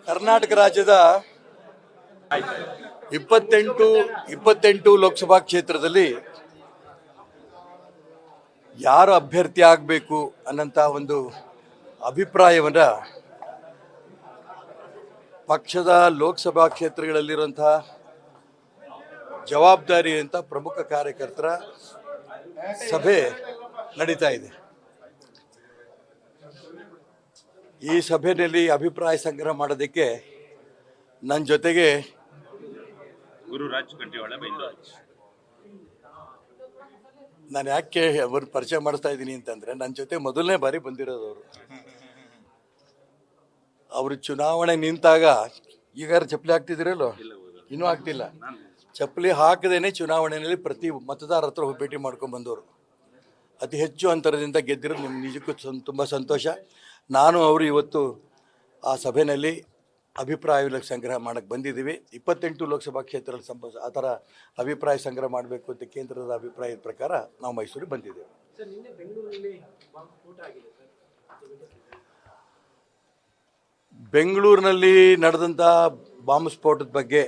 ಕರ್ನಾಟಕ ರಾಜ್ಯದ 28 ಲೋಕಸಭಾ ಕ್ಷೇತ್ರದಲ್ಲಿ ಯಾರು ಅಭ್ಯರ್ಥಿ ಆಗಬೇಕು ಅನ್ನಂತ ಒಂದು ಅಭಿಪ್ರಾಯವನ್ನ ಪಕ್ಷದ ಲೋಕಸಭಾ ಕ್ಷೇತ್ರಗಳಲ್ಲಿರುವಂತಹ ಜವಾಬ್ದಾರಿ ಅಂತ ಪ್ರಮುಖ ಕಾರ್ಯಕರ್ತರ ಸಭೆ ನಡೀತಾ ಇದೆ. ಈ ಸಭೆಯಲ್ಲಿ ಅಭಿಪ್ರಾಯ ಸಂಗ್ರಹ ಮಾಡೋದಕ್ಕೆ ನನ್ನ ಜೊತೆಗೆ ಗುರುರಾಜ್ ಕಂಠೀರವ ಬೆಂಗಳೂರು. ನಾನು ಯಾಕೆ ಅವ್ರ ಪರಿಚಯ ಮಾಡಿಸ್ತಾ ಇದ್ದೀನಿ ಅಂತಂದ್ರೆ ನನ್ನ ಜೊತೆ ಮೊದಲನೇ ಬಾರಿ ಬಂದಿರೋದು ಅವರು ಚುನಾವಣೆ ನಿಂತಾಗ ಈಗಾರು ಚಪ್ಪಲಿ ಹಾಕ್ತಿದ್ದೀರಲ್ಲೋ, ಇನ್ನೂ ಆಗ್ತಿಲ್ಲ. ಚಪ್ಪಲಿ ಹಾಕದೇನೆ ಚುನಾವಣೆಯಲ್ಲಿ ಪ್ರತಿ ಮತದಾರ ಹತ್ರ ಹೋಗಿ ಭೇಟಿ ಮಾಡ್ಕೊಂಡು ಬಂದವರು. ಅತಿ ಹೆಚ್ಚು ಅಂತರದಿಂದ ಗೆದ್ದಿರೋದು ನಿಮ್ಗೆ ನಿಜಕ್ಕೂ ತುಂಬ ಸಂತೋಷ. ನಾನು ಅವರು ಇವತ್ತು ಆ ಸಭೆಯಲ್ಲಿ ಅಭಿಪ್ರಾಯ ಸಂಗ್ರಹ ಮಾಡಕ್ಕೆ ಬಂದಿದ್ದೀವಿ. 28 ಲೋಕಸಭಾ ಕ್ಷೇತ್ರದಲ್ಲಿ ಆ ಥರ ಅಭಿಪ್ರಾಯ ಸಂಗ್ರಹ ಮಾಡಬೇಕು ಅಂತ ಕೇಂದ್ರದ ಅಭಿಪ್ರಾಯದ ಪ್ರಕಾರ ನಾವು ಮೈಸೂರಿಗೆ ಬಂದಿದ್ದೇವೆ. ಬೆಂಗಳೂರಿನಲ್ಲಿ ನಡೆದಂಥ ಬಾಂಬ್ ಸ್ಫೋಟದ ಬಗ್ಗೆ,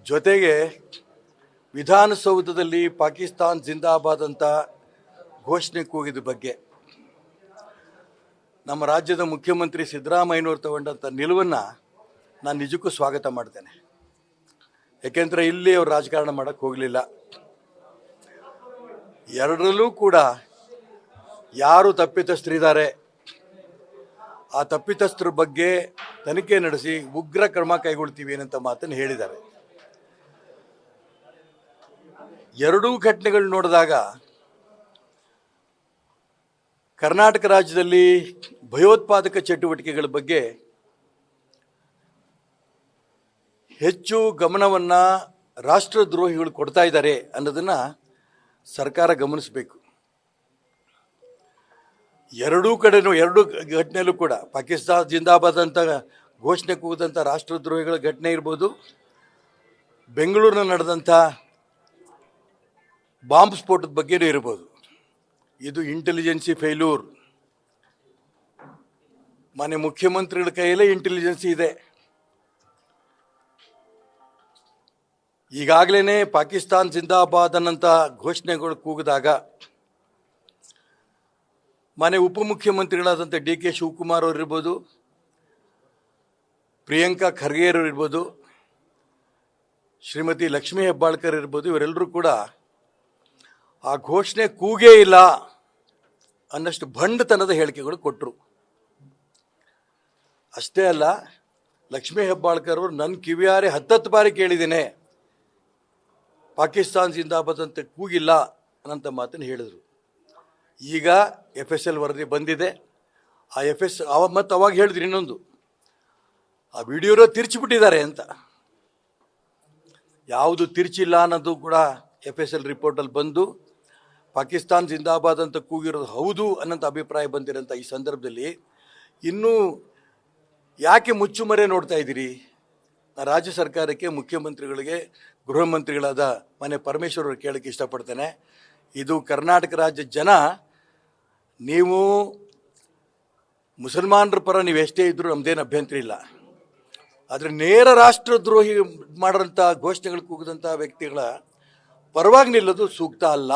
ಜೊತೆಗೆ ವಿಧಾನಸೌಧದಲ್ಲಿ ಪಾಕಿಸ್ತಾನ್ ಜಿಂದಾಬಾದ್ ಅಂತ ಘೋಷಣೆ ಕೂಗಿದ ಬಗ್ಗೆ ನಮ್ಮ ರಾಜ್ಯದ ಮುಖ್ಯಮಂತ್ರಿ ಸಿದ್ದರಾಮಯ್ಯನವರು ತಗೊಂಡಂಥ ನಿಲುವನ್ನು ನಾನು ನಿಜಕ್ಕೂ ಸ್ವಾಗತ ಮಾಡ್ತೇನೆ. ಯಾಕೆಂದರೆ ಇಲ್ಲಿ ಅವರು ರಾಜಕಾರಣ ಮಾಡೋಕ್ಕೆ ಹೋಗಲಿಲ್ಲ. ಎರಡರಲ್ಲೂ ಕೂಡ ಯಾರು ತಪ್ಪಿತಸ್ಥರಿದ್ದಾರೆ ಆ ತಪ್ಪಿತಸ್ಥರ ಬಗ್ಗೆ ತನಿಖೆ ನಡೆಸಿ ಉಗ್ರ ಕ್ರಮ ಕೈಗೊಳ್ತೀವಿ ಏನಂತ ಮಾತನ್ನು ಹೇಳಿದ್ದಾರೆ. ಎರಡೂ ಘಟನೆಗಳು ನೋಡಿದಾಗ ಕರ್ನಾಟಕ ರಾಜ್ಯದಲ್ಲಿ ಭಯೋತ್ಪಾದಕ ಚಟುವಟಿಕೆಗಳ ಬಗ್ಗೆ ಹೆಚ್ಚು ಗಮನವನ್ನು ರಾಷ್ಟ್ರದ್ರೋಹಿಗಳು ಕೊಡ್ತಾ ಇದ್ದಾರೆ ಅನ್ನೋದನ್ನು ಸರ್ಕಾರ ಗಮನಿಸಬೇಕು. ಎರಡೂ ಕಡೆನೂ ಎರಡು ಘಟನೆಯಲ್ಲೂ ಕೂಡ ಪಾಕಿಸ್ತಾನ ಜಿಂದಾಬಾದ್ ಅಂತ ಘೋಷಣೆ ಕೂಗಿದಂಥ ರಾಷ್ಟ್ರದ್ರೋಹಿಗಳ ಘಟನೆ ಇರ್ಬೋದು, ಬೆಂಗಳೂರಿನಲ್ಲಿ ನಡೆದಂಥ ಬಾಂಬ್ ಸ್ಫೋಟದ ಬಗ್ಗೆನೂ ಇರ್ಬೋದು. ಇದು ಇಂಟೆಲಿಜೆನ್ಸಿ ಫೇಲ್ಯೂರ್. ಮಾನ್ಯ ಮುಖ್ಯಮಂತ್ರಿಗಳ ಕೈಯಲ್ಲೇ ಇಂಟೆಲಿಜೆನ್ಸಿ ಇದೆ. ಈಗಾಗಲೇ ಪಾಕಿಸ್ತಾನ್ ಜಿಂದಾಬಾದ್ ಅನ್ನಂಥ ಘೋಷಣೆಗಳು ಕೂಗಿದಾಗ ಮಾನ್ಯ ಉಪಮುಖ್ಯಮಂತ್ರಿಗಳಾದಂಥ DK ಶಿವಕುಮಾರ್ ಅವರು ಇರ್ಬೋದು, ಪ್ರಿಯಾಂಕಾ ಖರ್ಗೆ ಅವರು ಇರ್ಬೋದು, ಶ್ರೀಮತಿ ಲಕ್ಷ್ಮೀ ಹೆಬ್ಬಾಳ್ಕರ್ ಇರ್ಬೋದು, ಇವರೆಲ್ಲರೂ ಕೂಡ ಆ ಘೋಷಣೆ ಕೂಗೇ ಇಲ್ಲ ಅನ್ನಷ್ಟು ಭಂಡತನದ ಹೇಳಿಕೆಗಳು ಕೊಟ್ಟರು. ಅಷ್ಟೇ ಅಲ್ಲ, ಲಕ್ಷ್ಮೀ ಹೆಬ್ಬಾಳ್ಕರ್ ಅವರು ನನ್ನ ಕಿವಿಯಾರೆ 10 ಬಾರಿ ಕೇಳಿದ್ದೇನೆ ಪಾಕಿಸ್ತಾನ್ ಜಿಂದಾಬಾದ್ ಅಂತ ಕೂಗಿಲ್ಲ ಅನ್ನಂಥ ಮಾತನ್ನು ಹೇಳಿದರು. ಈಗ FSL ವರದಿ ಬಂದಿದೆ. ಆ ಮತ್ತು ಅವಾಗ ಹೇಳಿದ್ರು ಇನ್ನೊಂದು, ಆ ವಿಡಿಯೋನ ತಿರ್ಚಿಬಿಟ್ಟಿದ್ದಾರೆ ಅಂತ. ಯಾವುದು ತಿರ್ಚಿಲ್ಲ ಅನ್ನೋದು ಕೂಡ FSL ರಿಪೋರ್ಟಲ್ಲಿ ಬಂದು ಪಾಕಿಸ್ತಾನ್ ಜಿಂದಾಬಾದ್ ಅಂತ ಕೂಗಿರೋದು ಹೌದು ಅನ್ನೋಂಥ ಅಭಿಪ್ರಾಯ ಬಂದಿರೋಂಥ ಈ ಸಂದರ್ಭದಲ್ಲಿ ಇನ್ನೂ ಯಾಕೆ ಮುಚ್ಚುಮರೆ ನೋಡ್ತಾ ಇದ್ದೀರಿ? ನಾನು ರಾಜ್ಯ ಸರ್ಕಾರಕ್ಕೆ, ಮುಖ್ಯಮಂತ್ರಿಗಳಿಗೆ, ಗೃಹ ಮಂತ್ರಿಗಳಾದ ಮಾನ್ಯ ಪರಮೇಶ್ವರ್ ಅವರು ಕೇಳಕ್ಕೆ ಇಷ್ಟಪಡ್ತೇನೆ. ಇದು ಕರ್ನಾಟಕ ರಾಜ್ಯ ಜನ, ನೀವು ಮುಸಲ್ಮಾನರ ಪರ ನೀವು ಎಷ್ಟೇ ಇದ್ದರೂ ನಮ್ಮದೇನು ಅಭ್ಯಂತರ ಇಲ್ಲ. ಆದರೆ ನೇರ ರಾಷ್ಟ್ರದ್ರೋಹಿ ಮಾಡೋಂಥ ಘೋಷಣೆಗಳು ಕೂಗಿದಂಥ ವ್ಯಕ್ತಿಗಳ ಪರವಾಗಿ ನಿಲ್ಲೋದು ಸೂಕ್ತ ಅಲ್ಲ.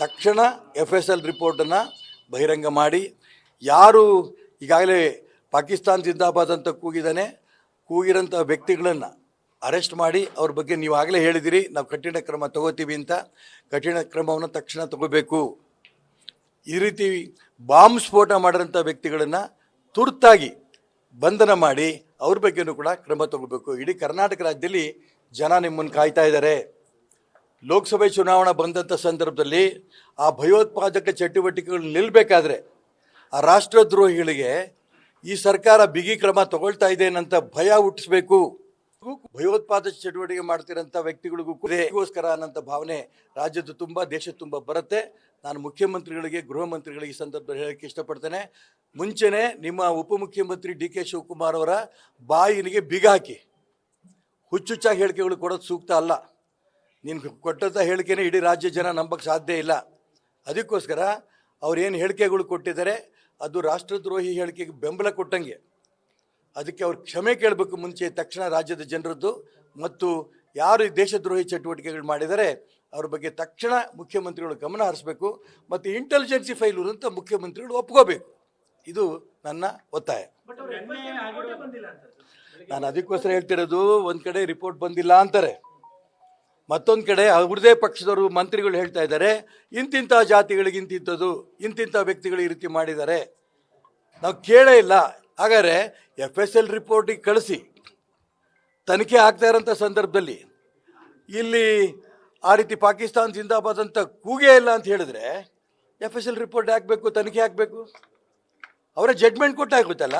ತಕ್ಷಣ FSL ರಿಪೋರ್ಟನ್ನು ಬಹಿರಂಗ ಮಾಡಿ, ಯಾರು ಈಗಾಗಲೇ ಪಾಕಿಸ್ತಾನ್ ಜಿಂದಾಬಾದ್ ಅಂತ ಕೂಗಿರೋಂಥ ವ್ಯಕ್ತಿಗಳನ್ನು ಅರೆಸ್ಟ್ ಮಾಡಿ ಅವ್ರ ಬಗ್ಗೆ ನೀವು ಆಗಲೇ ಹೇಳಿದಿರಿ ನಾವು ಕಠಿಣ ಕ್ರಮ ತಗೋತೀವಿ ಅಂತ. ಕಠಿಣ ಕ್ರಮವನ್ನು ತಕ್ಷಣ ತಗೋಬೇಕು. ಈ ರೀತಿ ಬಾಂಬ್ ಸ್ಫೋಟ ಮಾಡಿರೋಂಥ ವ್ಯಕ್ತಿಗಳನ್ನು ತುರ್ತಾಗಿ ಬಂಧನ ಮಾಡಿ ಅವ್ರ ಬಗ್ಗೆನೂ ಕೂಡ ಕ್ರಮ ತಗೋಬೇಕು. ಇಡೀ ಕರ್ನಾಟಕ ರಾಜ್ಯದಲ್ಲಿ ಜನ ನಿಮ್ಮನ್ನು ಕಾಯ್ತಾ ಇದ್ದಾರೆ. ಲೋಕಸಭೆ ಚುನಾವಣೆ ಬಂದಂಥ ಸಂದರ್ಭದಲ್ಲಿ ಆ ಭಯೋತ್ಪಾದಕ ಚಟುವಟಿಕೆಗಳು ನಿಲ್ಲಬೇಕಾದ್ರೆ ಆ ರಾಷ್ಟ್ರದ್ರೋಹಿಗಳಿಗೆ ಈ ಸರ್ಕಾರ ಬಿಗಿ ಕ್ರಮ ತಗೊಳ್ತಾ ಇದೆ ಅನ್ನಂಥ ಭಯ ಹುಟ್ಟಿಸ್ಬೇಕು. ಭಯೋತ್ಪಾದಕ ಚಟುವಟಿಕೆ ಮಾಡ್ತಿರೋಂಥ ವ್ಯಕ್ತಿಗಳಿಗೂ ಕೂಗೋಸ್ಕರ ಅನ್ನೋಂಥ ಭಾವನೆ ರಾಜ್ಯದ ತುಂಬ, ದೇಶದ ತುಂಬ ಬರುತ್ತೆ. ನಾನು ಮುಖ್ಯಮಂತ್ರಿಗಳಿಗೆ, ಗೃಹ ಮಂತ್ರಿಗಳಿಗೆ ಈ ಸಂದರ್ಭದಲ್ಲಿ ಹೇಳಕ್ಕೆ ಇಷ್ಟಪಡ್ತೇನೆ. ಮುಂಚೆನೇ ನಿಮ್ಮ ಉಪಮುಖ್ಯಮಂತ್ರಿ DK ಶಿವಕುಮಾರ್ ಅವರ ಬಾಯಿನಿಗೆ ಬೀಗ ಹಾಕಿ ಹುಚ್ಚುಚ್ಚಾಗಿ ಹೇಳಿಕೆಗಳು ಕೊಡೋದು ಸೂಕ್ತ ಅಲ್ಲ. ನೀನು ಕೊಟ್ಟಂಥ ಹೇಳಿಕೆನೇ ಇಡೀ ರಾಜ್ಯ ಜನ ನಂಬಕ್ಕೆ ಸಾಧ್ಯ ಇಲ್ಲ. ಅದಕ್ಕೋಸ್ಕರ ಅವ್ರೇನು ಹೇಳಿಕೆಗಳು ಕೊಟ್ಟಿದ್ದಾರೆ ಅದು ರಾಷ್ಟ್ರದ್ರೋಹಿ ಹೇಳಿಕೆಗೆ ಬೆಂಬಲ ಕೊಟ್ಟಂಗೆ. ಅದಕ್ಕೆ ಅವ್ರು ಕ್ಷಮೆ ಕೇಳಬೇಕು ಮುಂಚೆ ತಕ್ಷಣ ರಾಜ್ಯದ ಜನರದ್ದು. ಮತ್ತು ಯಾರು ಈ ದೇಶದ್ರೋಹಿ ಚಟುವಟಿಕೆಗಳು ಮಾಡಿದರೆ ಅವ್ರ ಬಗ್ಗೆ ತಕ್ಷಣ ಮುಖ್ಯಮಂತ್ರಿಗಳು ಗಮನ ಹರಿಸಬೇಕು ಮತ್ತು ಇಂಟೆಲಿಜೆನ್ಸಿ ಫೈಲು ಅಂತ ಮುಖ್ಯಮಂತ್ರಿಗಳು ಒಪ್ಕೋಬೇಕು. ಇದು ನನ್ನ ಒತ್ತಾಯ. ನಾನು ಅದಕ್ಕೋಸ್ಕರ ಹೇಳ್ತಿರೋದು, ಒಂದು ಕಡೆ ರಿಪೋರ್ಟ್ ಬಂದಿಲ್ಲ ಅಂತಾರೆ, ಮತ್ತೊಂದು ಕಡೆ ಅವ್ರದೇ ಪಕ್ಷದವರು ಮಂತ್ರಿಗಳು ಹೇಳ್ತಾ ಇದ್ದಾರೆ ಇಂತಿಂಥ ಜಾತಿಗಳಿಗೆ ಇಂತಿಂಥದ್ದು, ಇಂತಿಂಥ ವ್ಯಕ್ತಿಗಳು ಈ ರೀತಿ ಮಾಡಿದ್ದಾರೆ. ನಾವು ಕೇಳೇ ಇಲ್ಲ. ಹಾಗಾದರೆ FSL ರಿಪೋರ್ಟಿಗೆ ಕಳಿಸಿ ತನಿಖೆ ಆಗ್ತಾ ಇರೋಂಥ ಸಂದರ್ಭದಲ್ಲಿ ಇಲ್ಲಿ ಆ ರೀತಿ ಪಾಕಿಸ್ತಾನ ಜಿಂದಾಬಾದ್ ಅಂತ ಕೂಗೇ ಇಲ್ಲ ಅಂತ ಹೇಳಿದ್ರೆ FSL ರಿಪೋರ್ಟ್ ಹಾಕಬೇಕು, ತನಿಖೆ ಹಾಕಬೇಕು, ಅವರ ಜಡ್ಮೆಂಟ್ ಕೊಟ್ಟಾಗುತ್ತಲ್ಲ.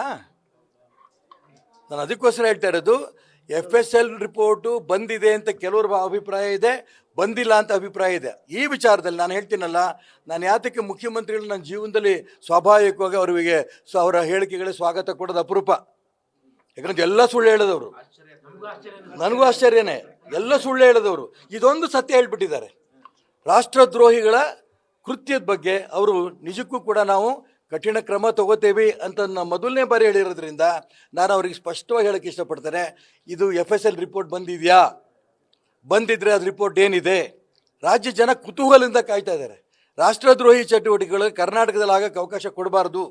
ನಾನು ಅದಕ್ಕೋಸ್ಕರ ಹೇಳ್ತಾ ಇರೋದು, FSL ರಿಪೋರ್ಟು ಬಂದಿದೆ ಅಂತ ಕೆಲವ್ರ ಅಭಿಪ್ರಾಯ ಇದೆ, ಬಂದಿಲ್ಲ ಅಂತ ಅಭಿಪ್ರಾಯ ಇದೆ. ಈ ವಿಚಾರದಲ್ಲಿ ನಾನು ಹೇಳ್ತೀನಲ್ಲ, ನಾನು ಯಾತಕ್ಕೆ ಮುಖ್ಯಮಂತ್ರಿಗಳು ನನ್ನ ಜೀವನದಲ್ಲಿ ಸ್ವಾಭಾವಿಕವಾಗಿ ಅವರಿಗೆ ಅವರ ಹೇಳಿಕೆಗಳಿಗೆ ಸ್ವಾಗತ ಕೊಡೋದು ಅಪರೂಪ. ಯಾಕಂದ್ರೆ ಎಲ್ಲ ಸುಳ್ಳು ಹೇಳೋದವರು, ನನಗೂ ಆಶ್ಚರ್ಯನೇ, ಎಲ್ಲ ಸುಳ್ಳು ಹೇಳೋದವರು ಇದೊಂದು ಸತ್ಯ ಹೇಳ್ಬಿಟ್ಟಿದ್ದಾರೆ. ರಾಷ್ಟ್ರದ್ರೋಹಿಗಳ ಕೃತ್ಯದ ಬಗ್ಗೆ ಅವರು ನಿಜಕ್ಕೂ ಕೂಡ ನಾವು ಕಠಿಣ ಕ್ರಮ ತಗೋತೇವೆ ಅಂತ ಮೊದಲನೇ ಬಾರಿ ಹೇಳಿರೋದ್ರಿಂದ ನಾನು ಅವ್ರಿಗೆ ಸ್ಪಷ್ಟವಾಗಿ ಹೇಳೋಕ್ಕೆ ಇಷ್ಟಪಡ್ತೇನೆ. ಇದು FSL ರಿಪೋರ್ಟ್ ಬಂದಿದೆಯಾ, ಬಂದಿದ್ರೆ ಅದು ರಿಪೋರ್ಟ್ ಏನಿದೆ, ರಾಜ್ಯ ಜನ ಕುತೂಹಲದಿಂದ ಕಾಯ್ತಾ ಇದ್ದಾರೆ. ರಾಷ್ಟ್ರದ್ರೋಹಿ ಚಟುವಟಿಕೆಗಳು ಕರ್ನಾಟಕದಲ್ಲಿ ಆಗಕ್ಕೆ ಅವಕಾಶ ಕೊಡಬಾರ್ದು.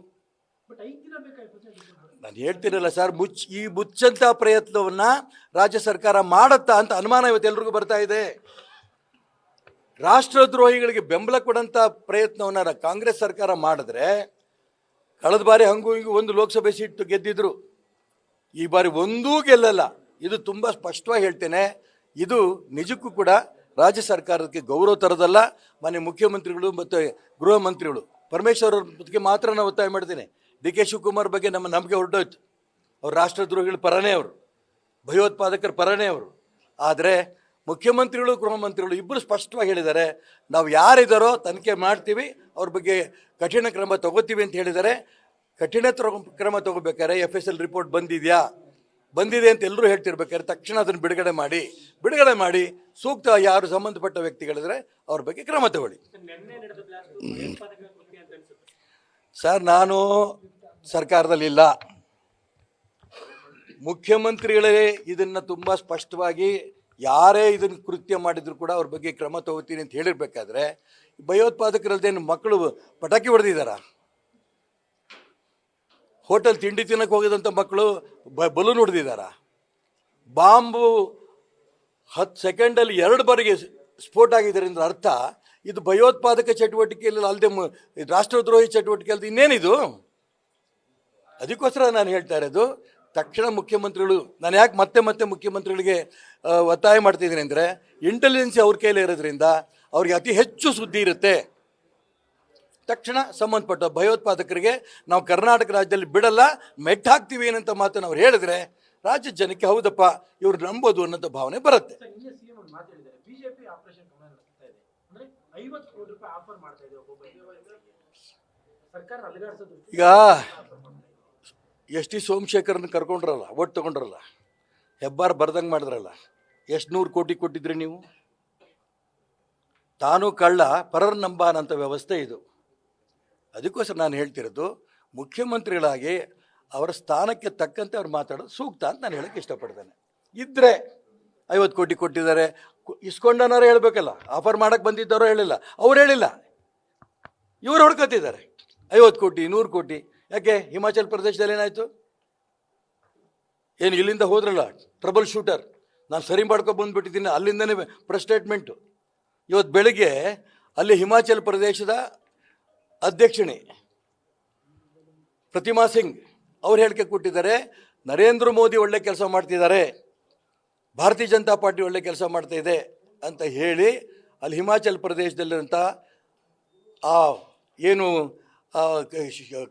ನಾನು ಹೇಳ್ತೀನಲ್ಲ ಸರ್, ಈ ಮುಚ್ಚಂಥ ಪ್ರಯತ್ನವನ್ನು ರಾಜ್ಯ ಸರ್ಕಾರ ಮಾಡತ್ತಾ ಅಂತ ಅನುಮಾನ ಇವತ್ತು ಎಲ್ರಿಗೂ ಬರ್ತಾ ಇದೆ. ರಾಷ್ಟ್ರದ್ರೋಹಿಗಳಿಗೆ ಬೆಂಬಲ ಕೊಡೋಂಥ ಪ್ರಯತ್ನವನ್ನು ಕಾಂಗ್ರೆಸ್ ಸರ್ಕಾರ ಮಾಡಿದ್ರೆ, ಕಳೆದ ಬಾರಿ ಹಂಗೂ ಹಿಂಗೂ ಒಂದು ಲೋಕಸಭೆ ಸೀಟ್ ಗೆದ್ದಿದ್ರು, ಈ ಬಾರಿ ಒಂದೂ ಗೆಲ್ಲಲ್ಲ. ಇದು ತುಂಬ ಸ್ಪಷ್ಟವಾಗಿ ಹೇಳ್ತೇನೆ. ಇದು ನಿಜಕ್ಕೂ ಕೂಡ ರಾಜ್ಯ ಸರ್ಕಾರಕ್ಕೆ ಗೌರವ ತರೋದಲ್ಲ. ಮಾನ್ಯ ಮುಖ್ಯಮಂತ್ರಿಗಳು ಮತ್ತು ಗೃಹ ಮಂತ್ರಿಗಳು ಪರಮೇಶ್ವರ್ ಅವ್ರ ಬಗ್ಗೆ ಮಾತ್ರ ನಾನು ಒತ್ತಾಯ ಮಾಡ್ತೀನಿ. DK ಶಿವಕುಮಾರ್ ಬಗ್ಗೆ ನಮ್ಮ ನಂಬಿಕೆ ಹೊರಟೋಯ್ತು. ಅವ್ರು ರಾಷ್ಟ್ರದ್ರೋಹಿಗಳ ಪರನೇ, ಅವರು ಭಯೋತ್ಪಾದಕರ ಪರನೇ ಅವರು. ಆದರೆ ಮುಖ್ಯಮಂತ್ರಿಗಳು ಗೃಹ ಮಂತ್ರಿಗಳು ಇಬ್ಬರು ಸ್ಪಷ್ಟವಾಗಿ ಹೇಳಿದ್ದಾರೆ, ನಾವು ಯಾರಿದ್ದಾರೋ ತನಿಖೆ ಮಾಡ್ತೀವಿ, ಅವ್ರ ಬಗ್ಗೆ ಕಠಿಣ ಕ್ರಮ ತಗೋತೀವಿ ಅಂತ ಹೇಳಿದ್ದಾರೆ. ಕಠಿಣ ಕ್ರಮ ತಗೋಬೇಕಾದ್ರೆ FSL ರಿಪೋರ್ಟ್ ಬಂದಿದೆ ಅಂತ ಎಲ್ಲರೂ ಹೇಳ್ತಿರ್ಬೇಕಾದ್ರೆ ತಕ್ಷಣ ಅದನ್ನು ಬಿಡುಗಡೆ ಮಾಡಿ ಸೂಕ್ತ ಯಾರು ಸಂಬಂಧಪಟ್ಟ ವ್ಯಕ್ತಿಗಳಿದ್ರೆ ಅವ್ರ ಬಗ್ಗೆ ಕ್ರಮ ತಗೊಳ್ಳಿ. ಸರ್, ನಾನು ಸರ್ಕಾರದಲ್ಲಿಲ್ಲ, ಮುಖ್ಯಮಂತ್ರಿಗಳೇ ಇದನ್ನು ತುಂಬ ಸ್ಪಷ್ಟವಾಗಿ ಯಾರೇ ಇದನ್ನು ಕೃತ್ಯ ಮಾಡಿದ್ರು ಕೂಡ ಅವ್ರ ಬಗ್ಗೆ ಕ್ರಮ ತಗೋತೀನಿ ಅಂತ ಹೇಳಿರ್ಬೇಕಾದ್ರೆ ಭಯೋತ್ಪಾದಕರಲ್ದೇನು ಮಕ್ಕಳು ಪಟಾಕಿ ಹೊಡೆದಿದ್ದಾರ? ಹೋಟೆಲ್ ತಿಂಡಿ ತಿನ್ನಕ್ಕೆ ಹೋಗಿದಂಥ ಮಕ್ಕಳು ಬಲೂನ್ ಹೊಡೆದಿದ್ದಾರ? ಬಾಂಬು 10 ಸೆಕೆಂಡಲ್ಲಿ 2 ಬಾರಿಗೆ ಸ್ಫೋಟ ಆಗಿದ್ದರಿಂದ ಅರ್ಥ ಇದು ಭಯೋತ್ಪಾದಕ ಚಟುವಟಿಕೆಯಲ್ಲಿ ಅಲ್ಲದೆ ರಾಷ್ಟ್ರದ್ರೋಹಿ ಚಟುವಟಿಕೆ ಅಲ್ಲದೆ ಇನ್ನೇನಿದು? ಅದಕ್ಕೋಸ್ಕರ ನಾನು ಹೇಳ್ತಾ ಇರೋದು, ತಕ್ಷಣ ಮುಖ್ಯಮಂತ್ರಿಗಳು, ನಾನು ಯಾಕೆ ಮತ್ತೆ ಮುಖ್ಯಮಂತ್ರಿಗಳಿಗೆ ಒತ್ತಾಯ ಮಾಡ್ತಿದ್ದೀನಿ ಅಂದರೆ, ಇಂಟೆಲಿಜೆನ್ಸಿ ಅವ್ರ ಕೈಲೇ ಇರೋದ್ರಿಂದ ಅವ್ರಿಗೆ ಅತಿ ಹೆಚ್ಚು ಸುದ್ದಿ ಇರುತ್ತೆ. ತಕ್ಷಣ ಸಂಬಂಧಪಟ್ಟ ಭಯೋತ್ಪಾದಕರಿಗೆ ನಾವು ಕರ್ನಾಟಕ ರಾಜ್ಯದಲ್ಲಿ ಬಿಡಲ್ಲ, ಮೆಟ್ಟಾಕ್ತೀವಿ ಏನಂತ ಮಾತನ್ನು ಅವ್ರು ಹೇಳಿದ್ರೆ ರಾಜ್ಯದ ಜನಕ್ಕೆ ಹೌದಪ್ಪ ಇವ್ರು ನಂಬೋದು ಅನ್ನೋಂಥ ಭಾವನೆ ಬರುತ್ತೆ. ಈಗ ST ಸೋಮಶೇಖರನ್ನ ಕರ್ಕೊಂಡ್ರಲ್ಲ, ಒಟ್ಟು ತಗೊಂಡ್ರಲ್ಲ, ಹೆಬ್ಬಾರ್ ಬರ್ದಂಗೆ ಮಾಡಿದ್ರಲ್ಲ, ಎಷ್ಟು 100 ಕೋಟಿ ಕೊಟ್ಟಿದ್ರಿ ನೀವು? ತಾನು ಕಳ್ಳ ಪರರ ನಂಬಾನಂಥ ವ್ಯವಸ್ಥೆ ಇದು. ಅದಕ್ಕೋಸ್ಕರ ನಾನು ಹೇಳ್ತಿರೋದು, ಮುಖ್ಯಮಂತ್ರಿಗಳಾಗಿ ಅವರ ಸ್ಥಾನಕ್ಕೆ ತಕ್ಕಂತೆ ಅವ್ರು ಮಾತಾಡೋದು ಸೂಕ್ತ ಅಂತ ನಾನು ಹೇಳೋಕ್ಕೆ ಇಷ್ಟಪಡ್ತೇನೆ. ಇದ್ದರೆ 50 ಕೋಟಿ ಕೊಟ್ಟಿದ್ದಾರೆ, ಇಸ್ಕೊಂಡನಾರು ಹೇಳಬೇಕಲ್ಲ, ಆಫರ್ ಮಾಡೋಕ್ಕೆ ಬಂದಿದ್ದಾರೋ ಹೇಳಿಲ್ಲ, ಅವ್ರು ಹೇಳಿಲ್ಲ, ಇವರು ಹೊಡ್ಕೊತಿದ್ದಾರೆ 50 ಕೋಟಿ 100 ಕೋಟಿ. ಯಾಕೆ ಹಿಮಾಚಲ್ ಪ್ರದೇಶದಲ್ಲಿ ಏನಾಯಿತು? ಏನು ಇಲ್ಲಿಂದ ಹೋದ್ರಲ್ಲ ಟ್ರಬಲ್ ಶೂಟರ್, ನಾನು ಸರಿ ಮಾಡ್ಕೊಂಡು ಬಂದುಬಿಟ್ಟಿದ್ದೀನಿ, ಅಲ್ಲಿಂದನೇ ಪ್ರೆಸ್ ಸ್ಟೇಟ್ಮೆಂಟು. ಇವತ್ತು ಬೆಳಗ್ಗೆ ಅಲ್ಲಿ ಹಿಮಾಚಲ್ ಪ್ರದೇಶದ ಅಧ್ಯಕ್ಷಣೆ ಪ್ರತಿಮಾ ಸಿಂಗ್ ಅವ್ರು ಹೇಳಿಕೆ ಕೊಟ್ಟಿದ್ದಾರೆ, ನರೇಂದ್ರ ಮೋದಿ ಒಳ್ಳೆ ಕೆಲಸ ಮಾಡ್ತಿದ್ದಾರೆ, ಭಾರತೀಯ ಜನತಾ ಪಾರ್ಟಿ ಒಳ್ಳೆ ಕೆಲಸ ಮಾಡ್ತಾ ಇದೆ ಅಂತ ಹೇಳಿ ಅಲ್ಲಿ ಹಿಮಾಚಲ್ ಪ್ರದೇಶದಲ್ಲಿರುವಂಥ ಏನು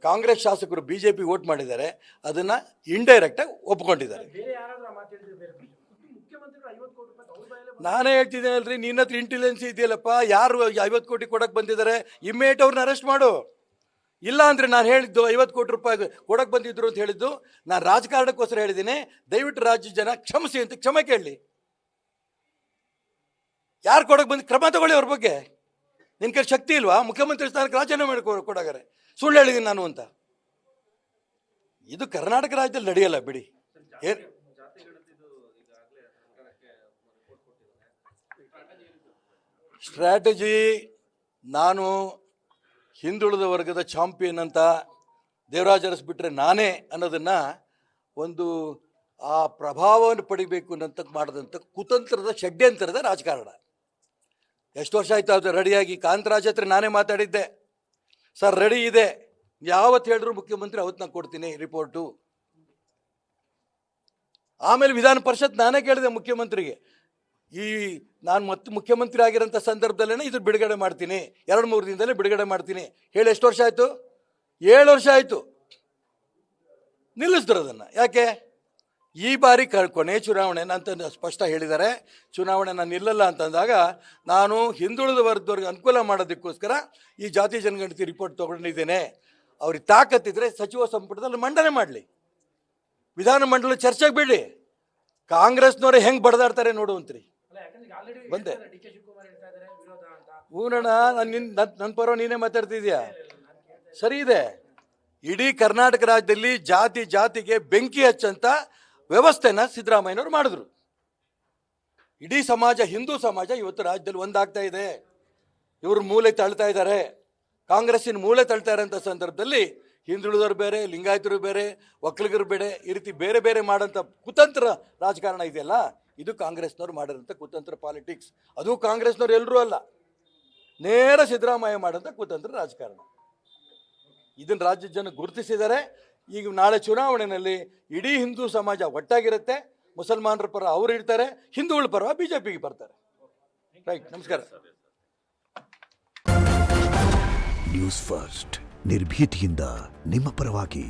ಕಾಂಗ್ರೆಸ್ ಶಾಸಕರು BJP ವೋಟ್ ಮಾಡಿದ್ದಾರೆ ಅದನ್ನು ಇಂಡೈರೆಕ್ಟಾಗಿ ಒಪ್ಕೊಂಡಿದ್ದಾರೆ. ನಾನೇ ಹೇಳ್ತಿದ್ದೇನಲ್ರಿ, ನಿನ್ನ ಹತ್ರ ಇಂಟೆಲಿಜೆನ್ಸಿ ಇದೆಯಲ್ಲಪ್ಪ, ಯಾರು 50 ಕೋಟಿ ಕೊಡೋಕ್ಕೆ ಬಂದಿದ್ದಾರೆ ಇಮ್ಮಿಡಿಯೇಟ್ ಅವ್ರನ್ನ ಅರೆಸ್ಟ್ ಮಾಡು. ಇಲ್ಲ ಅಂದರೆ ನಾನು ಹೇಳಿದ್ದು 50 ಕೋಟಿ ರೂಪಾಯಿ ಕೊಡೋಕ್ಕೆ ಬಂದಿದ್ರು ಅಂತ ಹೇಳಿದ್ದು ನಾನು ರಾಜಕಾರಣಕ್ಕೋಸ್ಕರ ಹೇಳಿದ್ದೀನಿ. ದಯವಿಟ್ಟು ರಾಜ್ಯ ಜನ ಕ್ಷಮಿಸಿ ಅಂತ ಕ್ಷಮೆ ಕೇಳಲಿ. ಯಾರು ಕೊಡೋಕ್ಕೆ ಬಂದು ಕ್ರಮ ತಗೊಳ್ಳಿ ಅವ್ರ ಬಗ್ಗೆ. ನಿನ್ನ ಕೈ ಶಕ್ತಿ ಇಲ್ವಾ ಮುಖ್ಯಮಂತ್ರಿ ಸ್ಥಾನಕ್ಕೆ ರಾಜೀನಾಮೆ ಮಾಡಿ ಕೊಡಾಗಾರೆ? ಸುಳ್ಳು ಹೇಳಿದ್ದೀನಿ ನಾನು ಅಂತ. ಇದು ಕರ್ನಾಟಕ ರಾಜ್ಯದಲ್ಲಿ ನಡೆಯಲ್ಲ ಬಿಡಿ. ಏನು ಸ್ಟ್ರಾಟಜಿ? ನಾನು ಹಿಂದುಳಿದ ವರ್ಗದ ಚಾಂಪಿಯನ್ ಅಂತ ದೇವರಾಜ ಅರಸ್ ಬಿಟ್ಟರೆ ನಾನೇ ಅನ್ನೋದನ್ನು ಒಂದು ಆ ಪ್ರಭಾವವನ್ನು ಪಡಿಬೇಕು ಅಂತ ಮಾಡಿದಂಥ ಕುತಂತ್ರದ ಷಡ್ಯಂತ್ರದ ರಾಜಕಾರಣ. ಎಷ್ಟು ವರ್ಷ ಆಯಿತು ಅದು ರೆಡಿಯಾಗಿ? ಕಾಂತರಾಜ್ ಹತ್ರ ನಾನೇ ಮಾತಾಡಿದ್ದೆ, ಸರ್ ರೆಡಿ ಇದೆ, ಯಾವತ್ತು ಹೇಳಿದ್ರು ಮುಖ್ಯಮಂತ್ರಿ ಅವತ್ತು ನಾನು ಕೊಡ್ತೀನಿ ರಿಪೋರ್ಟು. ಆಮೇಲೆ ವಿಧಾನ ಪರಿಷತ್ ನಾನೇ ಕೇಳಿದೆ ಮುಖ್ಯಮಂತ್ರಿಗೆ, ಈ ನಾನು ಮತ್ತೆ ಮುಖ್ಯಮಂತ್ರಿ ಆಗಿರೋಂಥ ಸಂದರ್ಭದಲ್ಲೇ ಇದು ಬಿಡುಗಡೆ ಮಾಡ್ತೀನಿ, 2-3 ದಿನದಲ್ಲೇ ಬಿಡುಗಡೆ ಮಾಡ್ತೀನಿ ಹೇಳಿ. ಎಷ್ಟು ವರ್ಷ ಆಯಿತು? 7 ವರ್ಷ ಆಯಿತು. ನಿಲ್ಲಿಸಿದ್ರು ಅದನ್ನು. ಯಾಕೆ? ಈ ಬಾರಿ ಕೊನೆ ಚುನಾವಣೆ ಅಂತ ಸ್ಪಷ್ಟ ಹೇಳಿದ್ದಾರೆ, ಚುನಾವಣೆ ನಾನು ನಿಲ್ಲಲ್ಲ ಅಂತಂದಾಗ ನಾನು ಹಿಂದುಳಿದ ವರ್ಗದವ್ರಿಗೆ ಅನುಕೂಲ ಮಾಡೋದಕ್ಕೋಸ್ಕರ ಈ ಜಾತಿ ಜನಗಣತಿ ರಿಪೋರ್ಟ್ ತೊಗೊಂಡಿದ್ದೇನೆ. ಅವ್ರಿಗೆ ತಾಕತ್ತಿದ್ರೆ ಸಚಿವ ಸಂಪುಟದಲ್ಲಿ ಮಂಡನೆ ಮಾಡಲಿ, ವಿಧಾನಮಂಡಲ ಚರ್ಚೆಗೆ ಬಿಡಿ, ಕಾಂಗ್ರೆಸ್ನವರೇ ಹೆಂಗೆ ಬಡದಾಡ್ತಾರೆ ನೋಡುವಂತ್ರಿ. ಬಂದೆ ಹೂನಣ್ಣ, ನನ್ನ ಪರ ನೀನೇ ಮಾತಾಡ್ತಿದ್ಯಾ? ಸರಿ ಇದೆ. ಇಡೀ ಕರ್ನಾಟಕ ರಾಜ್ಯದಲ್ಲಿ ಜಾತಿಗೆ ಬೆಂಕಿ ಹಚ್ಚಂತ ವ್ಯವಸ್ಥೆನ ಸಿದ್ದರಾಮಯ್ಯನವರು ಮಾಡಿದ್ರು. ಇಡೀ ಸಮಾಜ, ಹಿಂದೂ ಸಮಾಜ ಇವತ್ತು ರಾಜ್ಯದಲ್ಲಿ ಒಂದಾಗ್ತಾ ಇದೆ. ಇವರು ಮೂಲೆ ತಳ್ತಾ ಇದ್ದಾರೆ, ಕಾಂಗ್ರೆಸ್ಸಿನ ಮೂಲೆ ತಳ್ತಾ ಇರೋಂಥ ಸಂದರ್ಭದಲ್ಲಿ ಹಿಂದುಳಿದವರು ಬೇರೆ, ಲಿಂಗಾಯತರು ಬೇರೆ, ಒಕ್ಕಲಿಗರು ಬೇರೆ, ಈ ರೀತಿ ಬೇರೆ ಬೇರೆ ಮಾಡೋಂಥ ಕುತಂತ್ರ ರಾಜಕಾರಣ ಇದೆಯಲ್ಲ, ಇದು ಕಾಂಗ್ರೆಸ್ನವ್ರು ಮಾಡಿರೋಂಥ ಕುತಂತ್ರ ಪಾಲಿಟಿಕ್ಸ್. ಅದು ಕಾಂಗ್ರೆಸ್ನವ್ರು ಎಲ್ಲರೂ ಅಲ್ಲ, ನೇರ ಸಿದ್ದರಾಮಯ್ಯ ಮಾಡೋಂಥ ಕುತಂತ್ರ ರಾಜಕಾರಣ. ಇದನ್ನು ರಾಜ್ಯದ ಜನ ಗುರುತಿಸಿದ್ದಾರೆ. ಈಗ ನಾಳೆ ಚುನಾವಣೆಯಲ್ಲಿ ಇಡೀ ಹಿಂದೂ ಸಮಾಜ ಒಟ್ಟಾಗಿರುತ್ತೆ. ಮುಸಲ್ಮಾನರ ಪರ ಅವರು ಇರ್ತಾರೆ, ಹಿಂದೂಗಳ ಪರ ಬಿಜೆಪಿಗೆ ಬರ್ತಾರೆ. ರೈಟ್, ನಮಸ್ಕಾರ. ನ್ಯೂಸ್ ಫಸ್ಟ್, ನಿರ್ಭೀತಿಯಿಂದ ನಿಮ್ಮ ಪರವಾಗಿ.